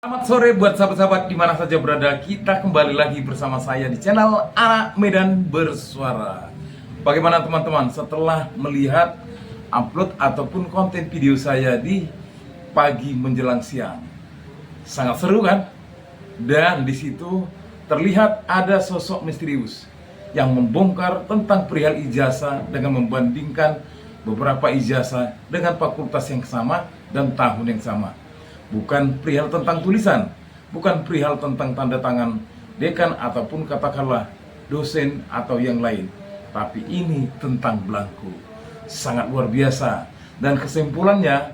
Selamat sore buat sahabat-sahabat di mana saja berada. Kita kembali lagi bersama saya di channel Anak Medan Bersuara. Bagaimana teman-teman setelah melihat upload ataupun konten video saya di pagi menjelang siang? Sangat seru kan? Dan di situ terlihat ada sosok misterius yang membongkar tentang perihal ijazah dengan membandingkan beberapa ijazah dengan fakultas yang sama dan tahun yang sama. Bukan perihal tentang tulisan, bukan perihal tentang tanda tangan dekan ataupun katakanlah dosen atau yang lain. Tapi ini tentang belangku. Sangat luar biasa. Dan kesimpulannya,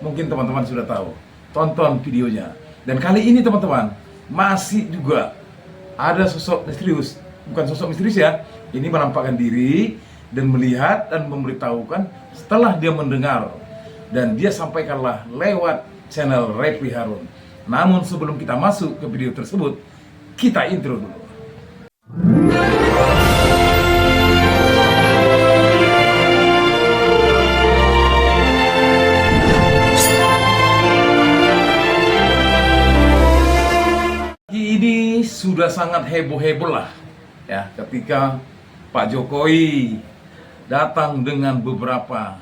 mungkin teman-teman sudah tahu. Tonton videonya. Dan kali ini teman-teman, masih juga ada sosok misterius. Bukan sosok misterius ya. Ini menampakkan diri dan melihat dan memberitahukan setelah dia mendengar. Dan dia sampaikanlah lewat channel Refli Harun. Namun sebelum kita masuk ke video tersebut, kita intro dulu. Ini sudah sangat heboh-heboh lah ya, ketika Pak Jokowi datang dengan beberapa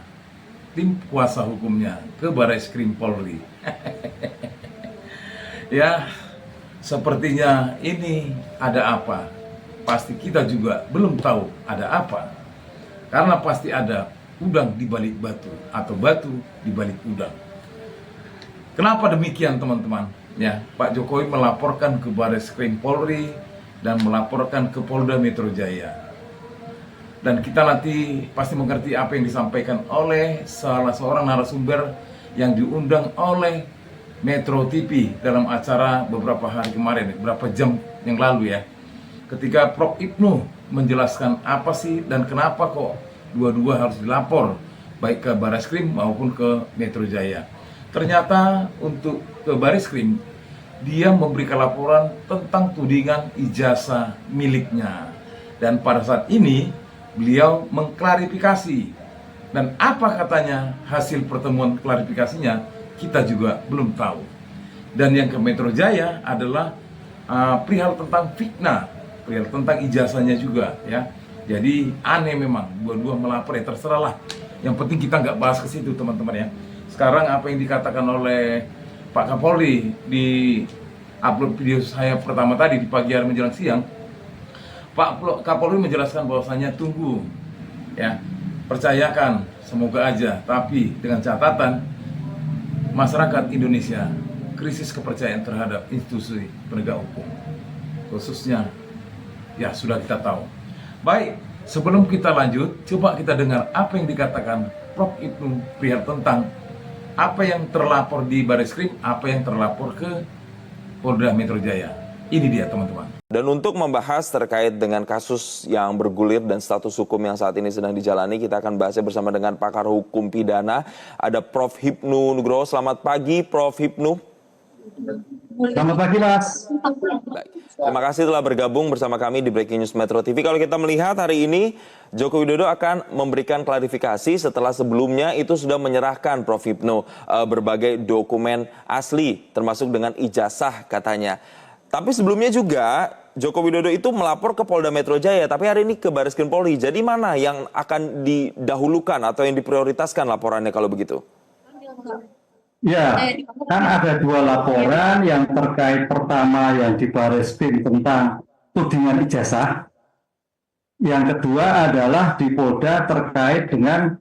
tim kuasa hukumnya ke Barreskrim Polri. Ya, sepertinya ini ada apa? Pasti kita juga belum tahu ada apa. Karena pasti ada udang di balik batu atau batu di balik udang. Kenapa demikian teman-teman? Ya, Pak Jokowi melaporkan ke Barreskrim Polri dan melaporkan ke Polda Metro Jaya. Dan kita nanti pasti mengerti apa yang disampaikan oleh salah seorang narasumber yang diundang oleh Metro TV dalam acara beberapa hari kemarin, beberapa jam yang lalu ya. Ketika Prof. Ibnu menjelaskan apa sih dan kenapa kok dua-dua harus dilapor, baik ke Barreskrim maupun ke Metro Jaya. Ternyata untuk ke Barreskrim, dia memberikan laporan tentang tudingan ijazah miliknya. Dan pada saat ini, beliau mengklarifikasi, dan apa katanya hasil pertemuan klarifikasinya kita juga belum tahu. Dan yang ke Metro Jaya adalah perihal tentang fitnah, perihal tentang ijazahnya juga ya. Jadi aneh memang dua-dua melapor, ya terserahlah. Yang penting kita nggak bahas ke situ teman-teman ya. Sekarang apa yang dikatakan oleh Pak Kapolri di upload video saya pertama tadi di pagi hari menjelang siang, Pak Kapolri menjelaskan bahwasanya tunggu ya, percayakan, semoga aja, tapi dengan catatan masyarakat Indonesia krisis kepercayaan terhadap institusi penegak hukum, khususnya ya sudah kita tahu. Baik, sebelum kita lanjut, coba kita dengar apa yang dikatakan Prof. Ibnu perihal tentang apa yang terlapor di Barreskrim, apa yang terlapor ke Polda Metro Jaya. Ini dia teman-teman. Dan untuk membahas terkait dengan kasus yang bergulir dan status hukum yang saat ini sedang dijalani, kita akan bahasnya bersama dengan pakar hukum pidana. Ada Prof. Hipnu Nugroho. Selamat pagi, Prof. Hipnu. Selamat pagi, Mas. Baik. Terima kasih telah bergabung bersama kami di Breaking News Metro TV. Kalau kita melihat hari ini, Joko Widodo akan memberikan klarifikasi setelah sebelumnya itu sudah menyerahkan Prof. Hipnu berbagai dokumen asli, termasuk dengan ijazah katanya. Tapi sebelumnya juga Joko Widodo itu melapor ke Polda Metro Jaya, tapi hari ini ke Barreskrim Polri. Jadi mana yang akan didahulukan atau yang diprioritaskan laporannya kalau begitu? Ya, kan ada dua laporan yang terkait. Pertama yang di Barreskrim tentang tudingan ijazah. Yang kedua adalah di Polda terkait dengan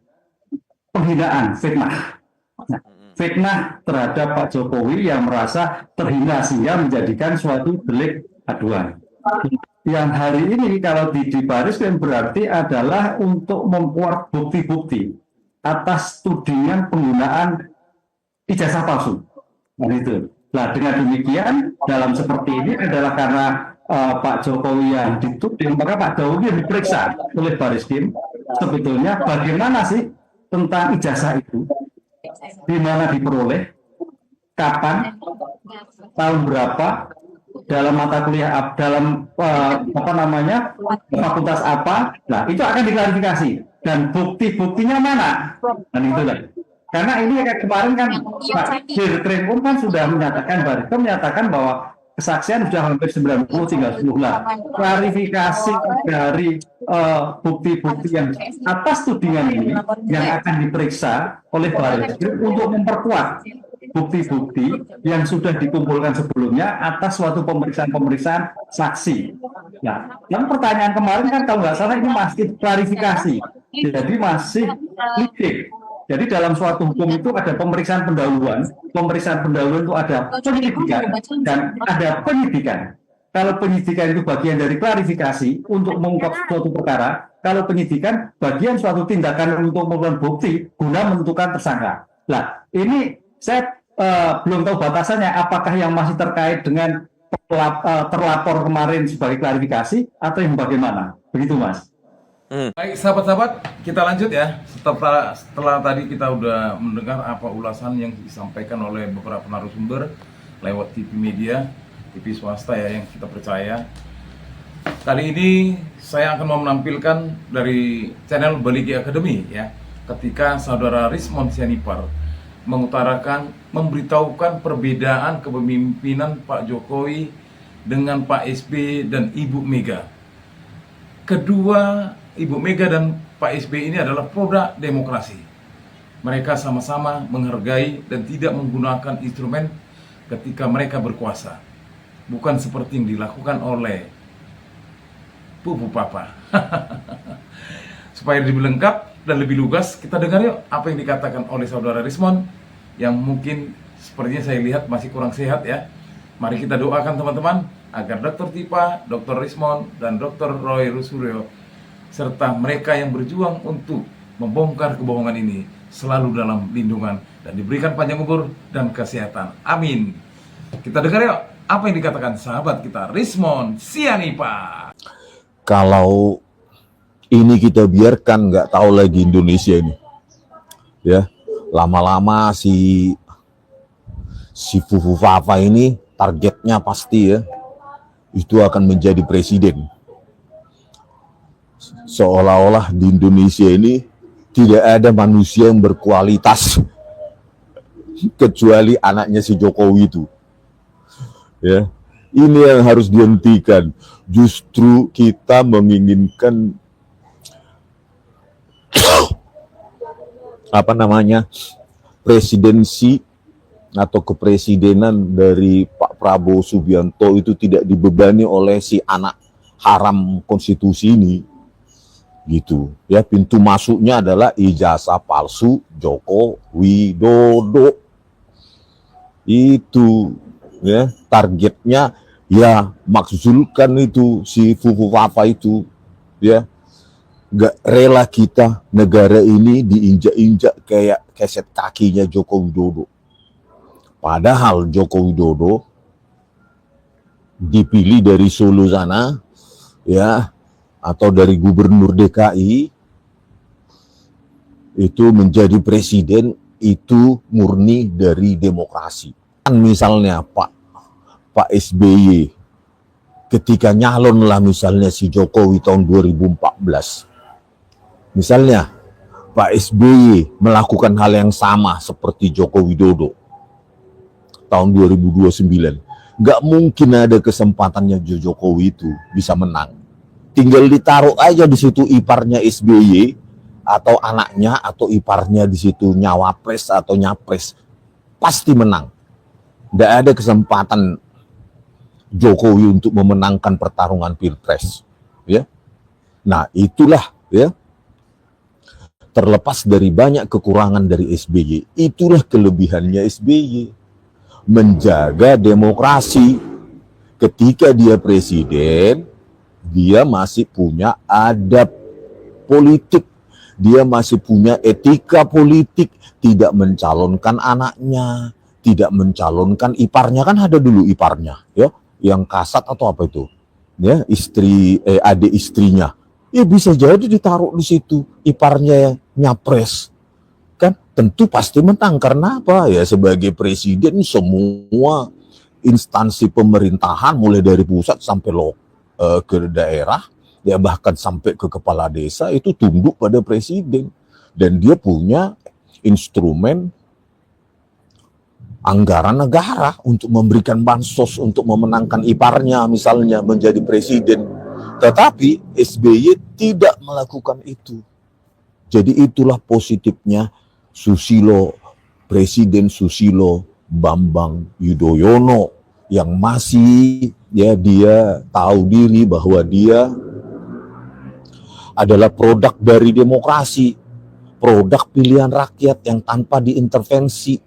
penghinaan, fitnah. Fitnah terhadap Pak Jokowi yang merasa terhina sehingga menjadikan suatu delik aduan. Yang hari ini kalau di Barreskrim berarti adalah untuk membuat bukti-bukti atas tudingan penggunaan ijazah palsu. Nah itu. Nah dengan demikian dalam seperti ini adalah karena Pak Jokowi yang dituding, maka Pak Jokowi yang diperiksa oleh Barreskrim sebetulnya bagaimana sih tentang ijazah itu. Di mana diperoleh, kapan, tahun berapa, dalam mata kuliah, dalam fakultas apa. Nah itu akan diklarifikasi dan bukti-buktinya mana. Dan itu lah. Karena ini kayak kemarin kan Pak Dirkrim kan sudah menyatakan, Barreskrim menyatakan bahwa kesaksian sudah hampir 90 tinggal 10 lah. Klarifikasi dari bukti-bukti yang atas tudingan ini yang akan diperiksa oleh Barreskrim untuk memperkuat bukti-bukti yang sudah dikumpulkan sebelumnya atas suatu pemeriksaan saksi. Nah, yang pertanyaan kemarin kan kalau nggak salah ini masih klarifikasi, jadi masih lidik. Jadi dalam suatu hukum itu ada pemeriksaan pendahuluan itu ada penyelidikan dan ada penyidikan. Kalau penyidikan itu bagian dari klarifikasi untuk mengungkap suatu perkara, kalau penyidikan bagian suatu tindakan untuk mengumpulkan bukti guna menentukan tersangka. Nah, ini saya belum tahu batasannya, apakah yang masih terkait dengan terlapor kemarin sebagai klarifikasi atau yang bagaimana? Begitu, Mas. Baik sahabat-sahabat, kita lanjut ya. Setelah tadi kita udah mendengar apa ulasan yang disampaikan oleh beberapa narasumber lewat TV media, TV swasta ya yang kita percaya. Kali ini saya akan menampilkan dari channel Baliki Academy ya, ketika saudara Rismond Sianipar memberitahukan perbedaan kepemimpinan Pak Jokowi dengan Pak SBY dan Ibu Mega. Kedua, Ibu Mega dan Pak SBY ini adalah produk demokrasi. Mereka sama-sama menghargai dan tidak menggunakan instrumen ketika mereka berkuasa. Bukan seperti yang dilakukan oleh Pupu Papa. Supaya lebih lengkap dan lebih lugas, kita dengar yuk apa yang dikatakan oleh saudara Rismond yang mungkin sepertinya saya lihat masih kurang sehat ya. Mari kita doakan teman-teman agar Dr. Tipa, Dr. Rismond, dan Dr. Roy Rusuryo serta mereka yang berjuang untuk membongkar kebohongan ini selalu dalam lindungan dan diberikan panjang umur dan kesehatan. Amin. Kita dengar yuk apa yang dikatakan sahabat kita Rismond Sianipar. Kalau ini kita biarkan nggak tahu lagi Indonesia ini, ya lama-lama si Fufu Fafa ini targetnya pasti ya itu akan menjadi presiden. Seolah-olah di Indonesia ini tidak ada manusia yang berkualitas kecuali anaknya si Jokowi itu. Ya, ini yang harus dihentikan. Justru kita menginginkan presidensi atau kepresidenan dari Pak Prabowo Subianto itu tidak dibebani oleh si anak haram konstitusi ini. Gitu ya, pintu masuknya adalah ijazah palsu Joko Widodo. Itu ya targetnya, ya maksudkan itu si Fufu Fafa itu ya nggak rela kita negara ini diinjak-injak kayak keset kakinya Joko Widodo. Padahal Joko Widodo dipilih dari Solo sana ya, atau dari gubernur DKI itu menjadi presiden itu murni dari demokrasi. Misalnya Pak SBY ketika nyalon lah misalnya si Jokowi tahun 2014, misalnya Pak SBY melakukan hal yang sama seperti Joko Widodo tahun 2029, nggak mungkin ada kesempatannya Jokowi itu bisa menang. Tinggal ditaruh aja di situ iparnya SBY atau anaknya atau iparnya di situ nyawapres atau nyapres, pasti menang. Tidak ada kesempatan Jokowi untuk memenangkan pertarungan pilpres. Ya, nah itulah ya. Terlepas dari banyak kekurangan dari SBY, itulah kelebihannya SBY, menjaga demokrasi. Ketika dia presiden, dia masih punya adab politik, dia masih punya etika politik, tidak mencalonkan anaknya, tidak mencalonkan iparnya, kan ada dulu iparnya ya, yang kasat atau apa itu ya, adik istrinya ya bisa jadi ditaruh di situ iparnya yang nyapres, kan tentu pasti menang. Karena apa ya, sebagai presiden semua instansi pemerintahan mulai dari pusat sampai ke daerah, ya bahkan sampai ke kepala desa itu tunduk pada presiden, dan dia punya instrumen anggaran negara untuk memberikan bansos untuk memenangkan iparnya misalnya menjadi presiden. Tetapi SBY tidak melakukan itu. Jadi itulah positifnya Presiden Susilo Bambang Yudhoyono yang masih dia tahu diri bahwa dia adalah produk dari demokrasi, produk pilihan rakyat yang tanpa diintervensi.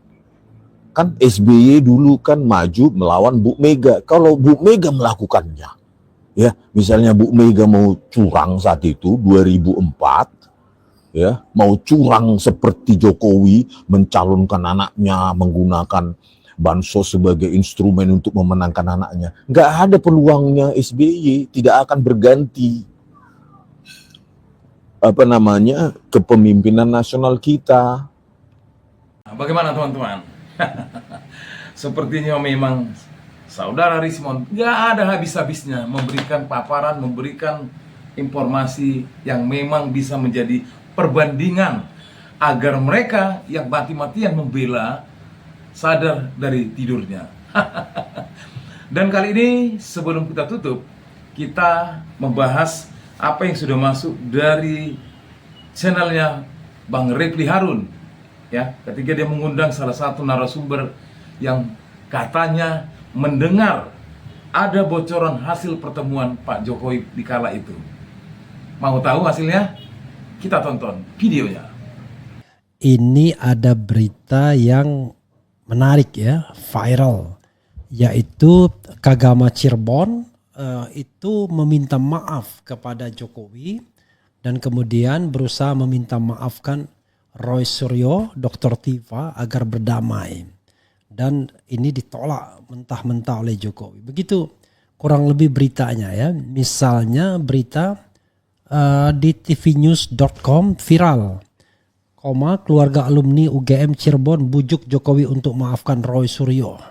Kan SBY dulu kan maju melawan Bu Mega. Kalau Bu Mega melakukannya, ya misalnya Bu Mega mau curang saat itu 2004, ya mau curang seperti Jokowi mencalonkan anaknya menggunakan bansos sebagai instrumen untuk memenangkan anaknya, nggak ada peluangnya SBY tidak akan berganti kepemimpinan nasional kita. Bagaimana teman-teman? Sepertinya memang Saudara Rismond nggak ada habis-habisnya memberikan paparan, memberikan informasi yang memang bisa menjadi perbandingan agar mereka yang mati-matian membela sadar dari tidurnya. Dan kali ini sebelum kita tutup, kita membahas apa yang sudah masuk dari channelnya Bang Refli Harun, ya, ketika dia mengundang salah satu narasumber yang katanya mendengar ada bocoran hasil pertemuan Pak Jokowi di kala itu. Mau tahu hasilnya? Kita tonton videonya. Ini ada berita yang menarik ya, viral, yaitu Kagama Cirebon itu meminta maaf kepada Jokowi dan kemudian berusaha meminta maafkan Roy Suryo, Dr. Tiva agar berdamai. Dan ini ditolak mentah-mentah oleh Jokowi. Begitu kurang lebih beritanya ya. Misalnya berita di tvnews.com viral, keluarga alumni UGM Cirebon bujuk Jokowi untuk maafkan Roy Suryo.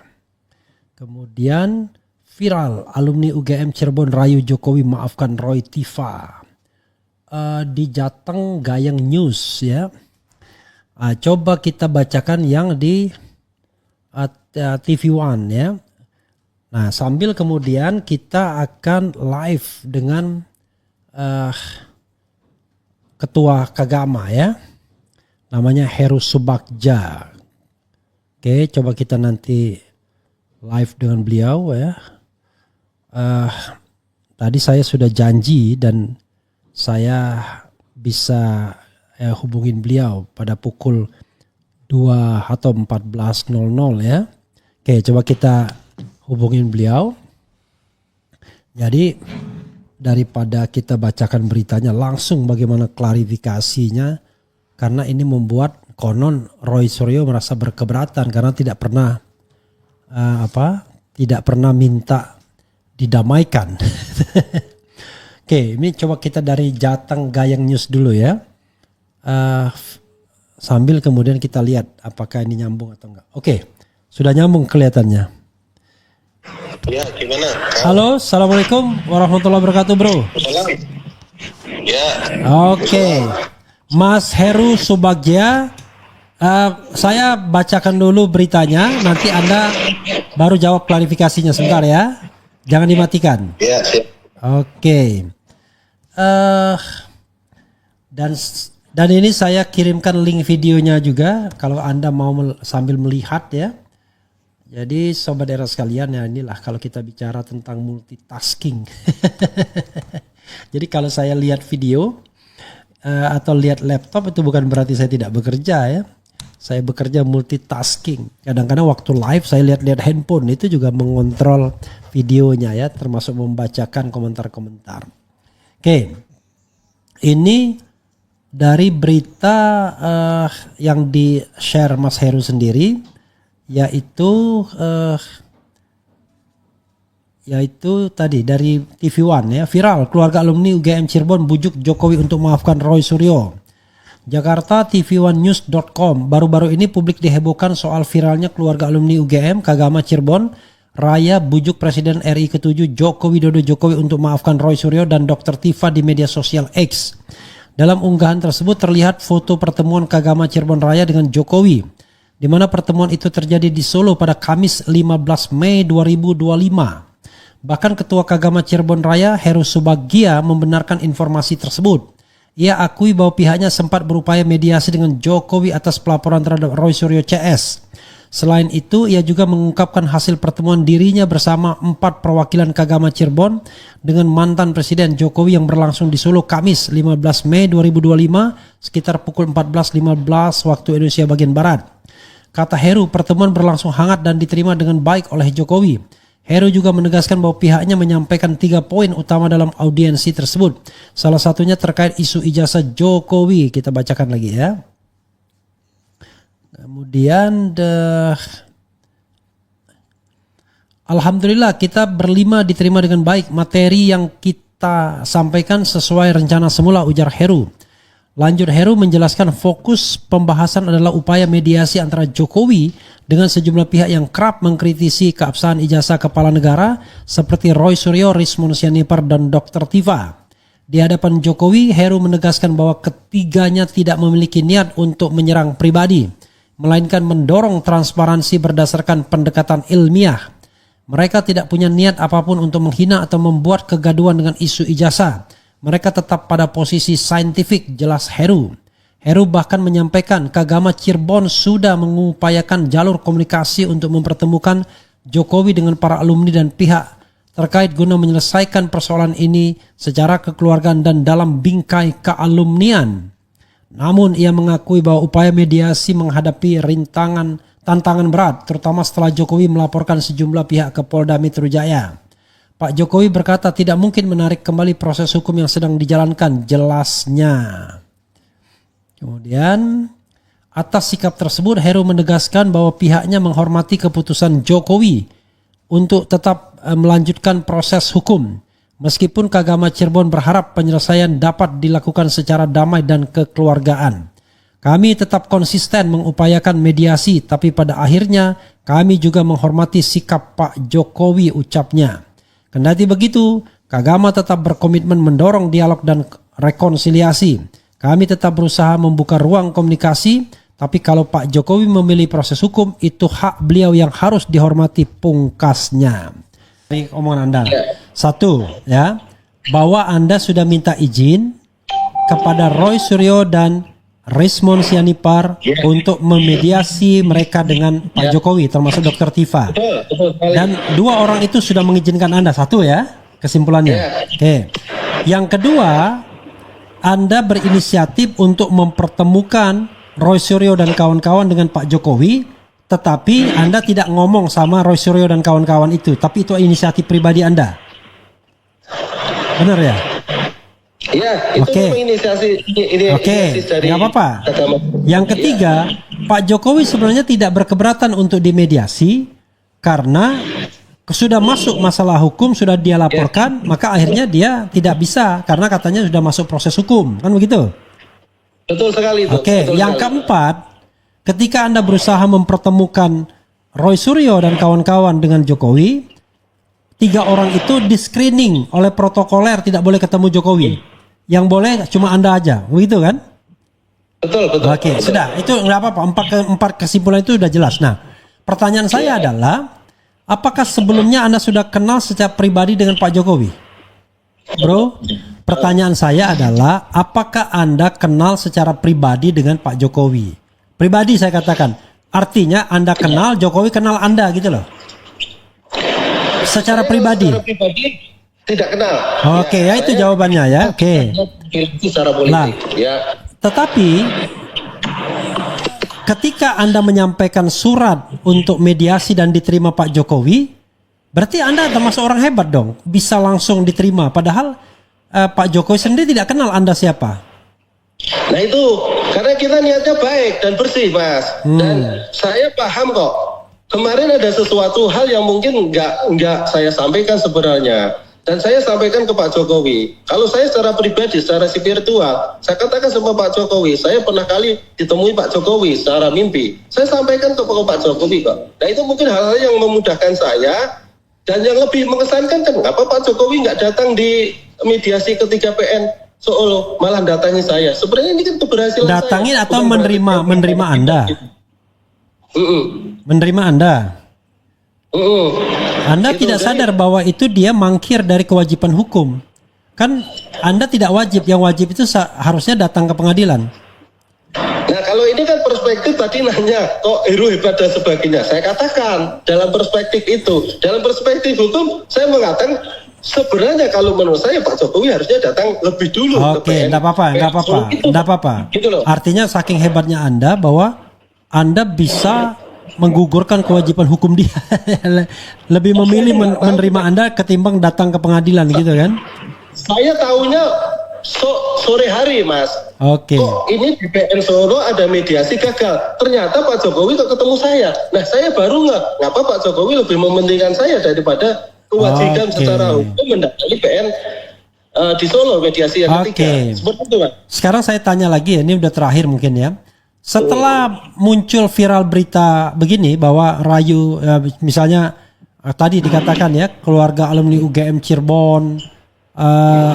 Kemudian viral, alumni UGM Cirebon rayu Jokowi maafkan Roy Tiva. Di Jateng Gayeng News ya. Coba kita bacakan yang di TV One ya. Nah, sambil kemudian kita akan live dengan ketua Kagama ya, namanya Heru Subagja. Oke, coba kita nanti live dengan beliau ya. Tadi saya sudah janji dan saya bisa hubungin beliau pada pukul 2 atau 14.00 ya. Oke, coba kita hubungin beliau. Jadi daripada kita bacakan beritanya langsung bagaimana klarifikasinya, karena ini membuat konon Roy Suryo merasa berkeberatan karena tidak pernah tidak pernah minta didamaikan. Oke, ini coba kita dari Jateng Gayeng News dulu ya. Sambil kemudian kita lihat apakah ini nyambung atau enggak. Oke, sudah nyambung kelihatannya. Ya, gimana? Halo, assalamualaikum warahmatullahi wabarakatuh, bro. Ya. Oke, Mas Heru Subagja, saya bacakan dulu beritanya, nanti Anda baru jawab klarifikasinya sebentar ya, jangan dimatikan. Ya, siap. Oke, dan ini saya kirimkan link videonya juga kalau Anda mau sambil melihat ya. Jadi sobat era sekalian ya, inilah kalau kita bicara tentang multitasking. Jadi kalau saya lihat video atau lihat laptop itu bukan berarti saya tidak bekerja ya. Saya bekerja multitasking. Kadang-kadang waktu live saya lihat handphone itu juga mengontrol videonya ya, termasuk membacakan komentar-komentar. Oke, ini dari berita yang di-share Mas Heru sendiri. Yaitu tadi dari TV One ya, viral keluarga alumni UGM Cirebon bujuk Jokowi untuk maafkan Roy Suryo. Jakarta tvOnenews.com, baru-baru ini publik dihebohkan soal viralnya keluarga alumni UGM Kagama Cirebon raya bujuk Presiden RI ke-7 Joko Widodo Jokowi untuk maafkan Roy Suryo dan Dr. Tiva di media sosial X. Dalam unggahan tersebut terlihat foto pertemuan Kagama Cirebon Raya dengan Jokowi, di mana pertemuan itu terjadi di Solo pada Kamis 15 Mei 2025. Bahkan Ketua Kagama Cirebon Raya, Heru Subagia, membenarkan informasi tersebut. Ia akui bahwa pihaknya sempat berupaya mediasi dengan Jokowi atas pelaporan terhadap Roy Suryo CS. Selain itu, ia juga mengungkapkan hasil pertemuan dirinya bersama 4 perwakilan Kagama Cirebon dengan mantan Presiden Jokowi yang berlangsung di Solo Kamis 15 Mei 2025 sekitar pukul 14.15 waktu Indonesia bagian Barat. Kata Heru, pertemuan berlangsung hangat dan diterima dengan baik oleh Jokowi. Heru juga menegaskan bahwa pihaknya menyampaikan 3 poin utama dalam audiensi tersebut. Salah satunya terkait isu ijazah Jokowi. Kita bacakan lagi ya. Kemudian Alhamdulillah kita berlima diterima dengan baik. Materi yang kita sampaikan sesuai rencana semula, ujar Heru. Lanjut Heru menjelaskan fokus pembahasan adalah upaya mediasi antara Jokowi dengan sejumlah pihak yang kerap mengkritisi keabsahan ijazah kepala negara seperti Roy Suryo, Rismon Sianipar, dan Dr. Tiva. Di hadapan Jokowi, Heru menegaskan bahwa ketiganya tidak memiliki niat untuk menyerang pribadi, melainkan mendorong transparansi berdasarkan pendekatan ilmiah. Mereka tidak punya niat apapun untuk menghina atau membuat kegaduhan dengan isu ijazah. Mereka tetap pada posisi saintifik, jelas Heru. Heru bahkan menyampaikan Kagama Cirebon sudah mengupayakan jalur komunikasi untuk mempertemukan Jokowi dengan para alumni dan pihak terkait guna menyelesaikan persoalan ini secara kekeluargaan dan dalam bingkai kealumnian. Namun ia mengakui bahwa upaya mediasi menghadapi tantangan berat, terutama setelah Jokowi melaporkan sejumlah pihak ke Polda Metro Jaya. Pak Jokowi berkata tidak mungkin menarik kembali proses hukum yang sedang dijalankan, jelasnya. Kemudian atas sikap tersebut Heru menegaskan bahwa pihaknya menghormati keputusan Jokowi untuk tetap melanjutkan proses hukum. Meskipun Kagama Cirebon berharap penyelesaian dapat dilakukan secara damai dan kekeluargaan. Kami tetap konsisten mengupayakan mediasi, tapi pada akhirnya kami juga menghormati sikap Pak Jokowi, ucapnya. Kendati begitu, Kagama tetap berkomitmen mendorong dialog dan rekonsiliasi. Kami tetap berusaha membuka ruang komunikasi, tapi kalau Pak Jokowi memilih proses hukum, itu hak beliau yang harus dihormati, pungkasnya. Ini omongan Anda. Satu, ya, bahwa Anda sudah minta izin kepada Roy Suryo dan Rismon Sianipar untuk memediasi mereka dengan Pak Jokowi, termasuk Dr. Tiva. Dan 2 orang itu sudah mengizinkan Anda. Satu ya, kesimpulannya. Oke. Yang kedua, Anda berinisiatif untuk mempertemukan Roy Suryo dan kawan-kawan dengan Pak Jokowi, tetapi Anda tidak ngomong sama Roy Suryo dan kawan-kawan itu, tapi itu inisiatif pribadi Anda. Benar ya? Iya, itu inisiasi dari nggak apa-apa. Yang ketiga, Pak Jokowi sebenarnya tidak berkeberatan untuk dimediasi karena sudah masuk masalah hukum, sudah dia laporkan, maka akhirnya dia tidak bisa karena katanya sudah masuk proses hukum, kan begitu? Betul sekali itu. Yang keempat, ketika Anda berusaha mempertemukan Roy Suryo dan kawan-kawan dengan Jokowi, 3 orang itu di screening oleh protokoler, tidak boleh ketemu Jokowi. Yang boleh cuma Anda aja, begitu kan? Betul. Oke, sudah. Itu nggak apa-apa. 4 kesimpulan itu sudah jelas. Nah, pertanyaan saya adalah, apakah sebelumnya Anda sudah kenal secara pribadi dengan Pak Jokowi? Bro, pertanyaan saya adalah, apakah Anda kenal secara pribadi dengan Pak Jokowi? Pribadi saya katakan. Artinya Anda kenal, Jokowi kenal Anda gitu loh. Secara pribadi. Tidak kenal. Oke, ya itu jawabannya ya. Oke. Secara politik. Nah, tetapi ketika Anda menyampaikan surat untuk mediasi dan diterima Pak Jokowi, berarti Anda termasuk orang hebat dong, bisa langsung diterima. Padahal Pak Jokowi sendiri tidak kenal Anda siapa. Nah itu karena kita niatnya baik dan bersih, Mas. Dan saya paham kok. Kemarin ada sesuatu hal yang mungkin nggak saya sampaikan sebenarnya. Dan saya sampaikan ke Pak Jokowi, kalau saya secara pribadi, secara spiritual, saya katakan sama Pak Jokowi, saya pernah kali ditemui Pak Jokowi secara mimpi. Saya sampaikan ke Pak Jokowi kok. Nah itu mungkin hal-hal yang memudahkan saya, dan yang lebih mengesankan kan, kenapa Pak Jokowi nggak datang di mediasi ketiga PN? Solo malah datangi saya. Sebenarnya ini kan keberhasilan Datangin saya. atau Bukan menerima Anda? Menerima Anda? Anda Itu tidak dari- sadar bahwa itu dia mangkir dari kewajiban hukum. Kan Anda tidak wajib, yang wajib itu harusnya datang ke pengadilan. Nah kalau ini kan perspektif tadi nanya kok Heru hebat dan sebagainya. Saya katakan dalam perspektif itu, dalam perspektif hukum saya mengatakan sebenarnya kalau menurut saya Pak Jokowi harusnya datang lebih dulu. Oke, enggak apa-apa, enggak apa-apa. Gitu loh. Artinya saking hebatnya Anda bahwa Anda bisa menggugurkan kewajiban hukum dia. Lebih memilih menerima Anda ketimbang datang ke pengadilan gitu kan? Saya tahunya sore hari, Mas. Oke. Kok ini di PN Solo ada mediasi gagal. Ternyata Pak Jokowi kok ketemu saya. Nah, saya baru ngapa Pak Jokowi lebih mementingkan saya daripada kewajiban Oke. secara hukum mendatangi PN di Solo mediasi yang ketiga. Oke. Seperti itu, Mas. Sekarang saya tanya lagi, ini udah terakhir mungkin ya. Setelah muncul viral berita begini bahwa Rayu, misalnya tadi dikatakan ya, keluarga alumni UGM Cirebon,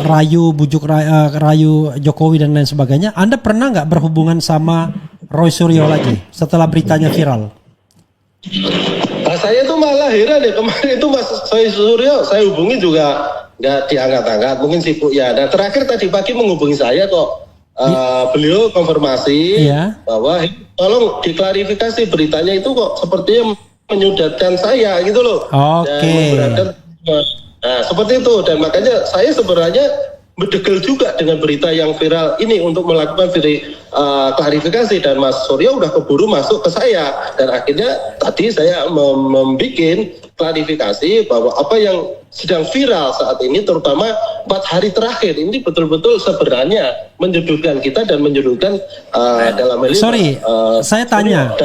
Rayu bujuk Rayu Jokowi dan lain sebagainya, Anda pernah nggak berhubungan sama Roy Suryo lagi setelah beritanya viral? Nah, saya tuh malah heran ya, kemarin itu Mas Roy Suryo saya hubungi juga nggak diangkat-angkat, mungkin sibuk ya. Nah terakhir tadi pagi menghubungi saya kok. Beliau konfirmasi bahwa tolong diklarifikasi beritanya itu kok sepertinya menyudatkan saya gitu loh. Oke. Nah seperti itu, dan makanya saya sebenarnya berdegel juga dengan berita yang viral ini untuk melakukan klarifikasi, dan Mas Suryo udah keburu masuk ke saya, dan akhirnya tadi saya membuat klarifikasi bahwa apa yang sedang viral saat ini, terutama 4 hari terakhir ini betul-betul sebenarnya menyudutkan kita dan menyudutkan dalam hal ini. Sorry, saya tanya,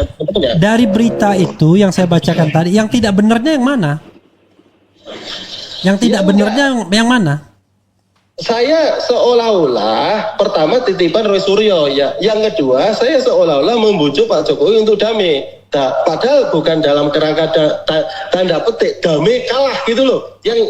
dari berita itu yang saya bacakan tadi, yang tidak benarnya yang mana? Yang tidak benarnya yang mana? Saya seolah-olah pertama titipan Roy Suryo ya, yang kedua saya seolah-olah membujuk Pak Jokowi untuk damai. Nah, padahal bukan dalam kerangka tanda petik damai kalah gitu loh. Yang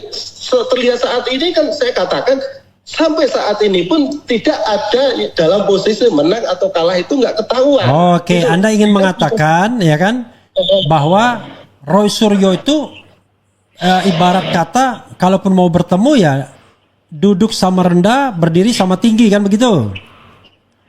terlihat saat ini kan saya katakan sampai saat ini pun tidak ada dalam posisi menang atau kalah itu nggak ketahuan. Oke, Anda ingin mengatakan ya kan bahwa Roy Suryo itu ibarat kata kalaupun mau bertemu ya duduk sama rendah, berdiri sama tinggi kan begitu?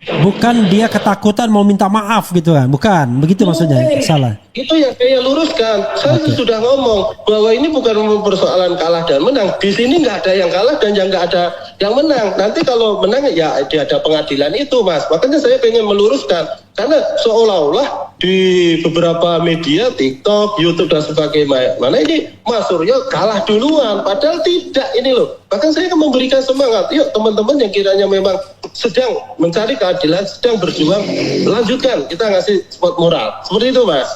Bukan dia ketakutan mau minta maaf gitu kan? Bukan, begitu maksudnya? Salah. Itu yang saya luruskan. Saya sudah ngomong bahwa ini bukan persoalan kalah dan menang. Di sini nggak ada yang kalah dan yang nggak ada yang menang. Nanti kalau menang ya ada pengadilan itu, Mas. Makanya saya pengen meluruskan. Karena seolah-olah di beberapa media, TikTok, YouTube dan sebagainya, mana ini Mas Suryo kalah duluan. Padahal tidak ini loh. Bahkan saya akan memberikan semangat. Yuk teman-teman yang kiranya memang sedang mencari keadilan, sedang berjuang, lanjutkan. Kita ngasih support moral. Seperti itu, Mas.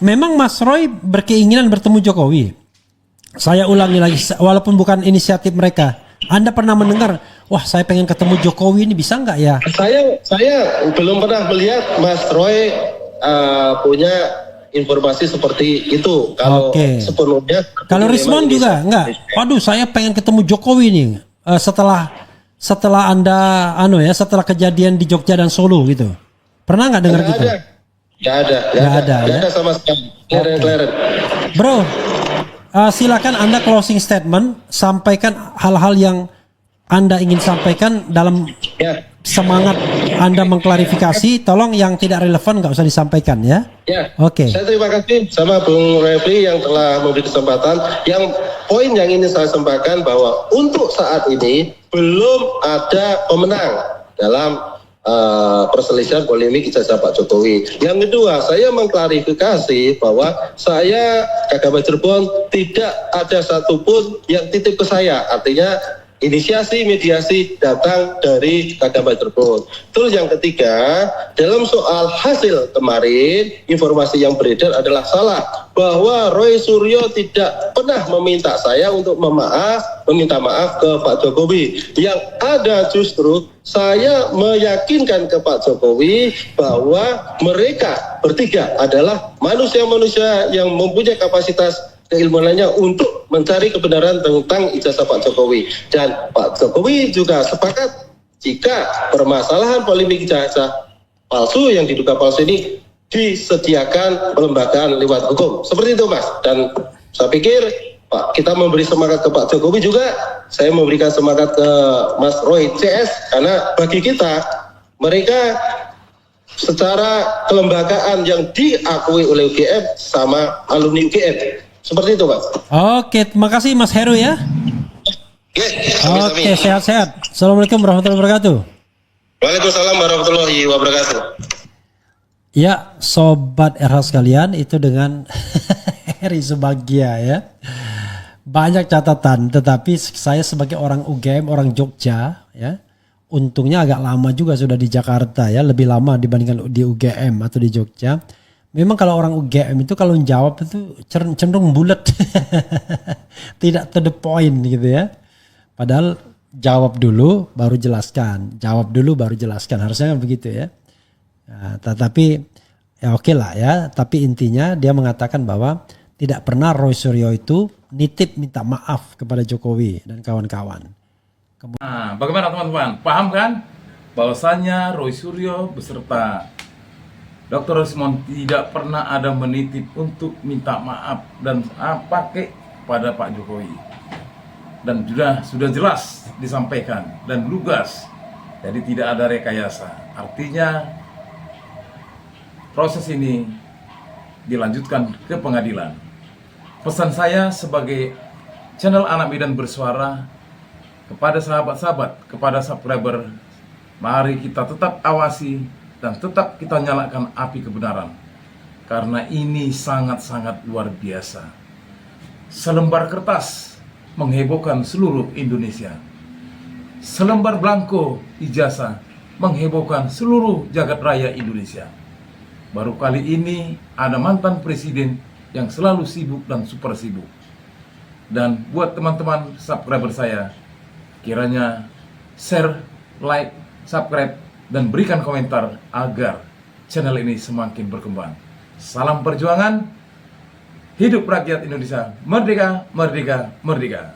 Memang Mas Roy berkeinginan bertemu Jokowi. Saya ulangi lagi, walaupun bukan inisiatif mereka. Anda pernah mendengar, wah saya pengen ketemu Jokowi ini, bisa nggak ya? Saya belum pernah melihat Mas Roy punya informasi seperti itu. Kalau sepenuhnya. Kalau Rismon juga nggak. Waduh, saya pengen ketemu Jokowi nih. Setelah Anda setelah kejadian di Jogja dan Solo gitu. Pernah nggak dengar gitu? Nggak ada sama sekali. Kleren. Bro, silakan Anda closing statement, sampaikan hal-hal yang Anda ingin sampaikan dalam semangat Anda mengklarifikasi. Tolong yang tidak relevan nggak usah disampaikan ya. Oke. Saya terima kasih sama Bung Refli yang telah memberi kesempatan. Yang poin yang ingin saya sampaikan bahwa untuk saat ini belum ada pemenang dalam perselisihan polemik ijazah Pak Jokowi. Yang kedua, saya mengklarifikasi bahwa saya Kagama Cirebon tidak ada satupun yang titip ke saya. Artinya inisiasi mediasi datang dari Kagama Cirebon. Terus yang ketiga, dalam soal hasil kemarin, informasi yang beredar adalah salah. Bahwa Roy Suryo tidak pernah meminta saya untuk meminta maaf ke Pak Jokowi. Yang ada justru saya meyakinkan ke Pak Jokowi bahwa mereka bertiga adalah manusia-manusia yang mempunyai kapasitas keilmuannya untuk mencari kebenaran tentang ijazah Pak Jokowi. Dan Pak Jokowi juga sepakat jika permasalahan polemik ijazah palsu yang diduga palsu ini disediakan pelembagaan lewat hukum. Seperti itu Mas. Dan saya pikir Pak, kita memberi semangat ke Pak Jokowi juga, saya memberikan semangat ke Mas Roy CS, karena bagi kita, mereka secara kelembagaan yang diakui oleh UGM sama alumni UGM. Seperti itu Mas. Oke, terima kasih Mas Heru ya. Oke, sehat-sehat. Assalamualaikum warahmatullahi wabarakatuh. Waalaikumsalam warahmatullahi wabarakatuh. Ya, sobat RH sekalian, itu dengan Heri Subagia ya. Banyak catatan, tetapi saya sebagai orang UGM, orang Jogja ya, untungnya agak lama juga sudah di Jakarta ya, lebih lama dibandingkan di UGM atau di Jogja. Memang kalau orang UGM itu kalau jawab itu cenderung bulat, tidak to the point gitu ya. Padahal jawab dulu baru jelaskan, jawab dulu baru jelaskan, harusnya kan begitu ya. Nah, tetapi ya oke lah ya, tapi intinya dia mengatakan bahwa tidak pernah Roy Suryo itu nitip minta maaf kepada Jokowi dan kawan-kawan. Nah, bagaimana teman-teman? Paham kan? Bahwasanya Roy Suryo beserta Dr. Resmond tidak pernah ada menitip untuk minta maaf dan pakai pada Pak Jokowi. Dan sudah jelas disampaikan dan lugas. Jadi tidak ada rekayasa. Artinya proses ini dilanjutkan ke pengadilan. Pesan saya sebagai channel Anak Medan Bersuara kepada sahabat-sahabat, kepada subscriber, mari kita tetap awasi dan tetap kita nyalakan api kebenaran. Karena ini sangat-sangat luar biasa. Selembar kertas menghebohkan seluruh Indonesia. Selembar belangko ijazah menghebohkan seluruh jagat raya Indonesia. Baru kali ini ada mantan presiden yang selalu sibuk dan super sibuk. Dan buat teman-teman subscriber saya, kiranya share, like, subscribe, dan berikan komentar agar channel ini semakin berkembang. Salam perjuangan, hidup rakyat Indonesia, merdeka, merdeka, merdeka.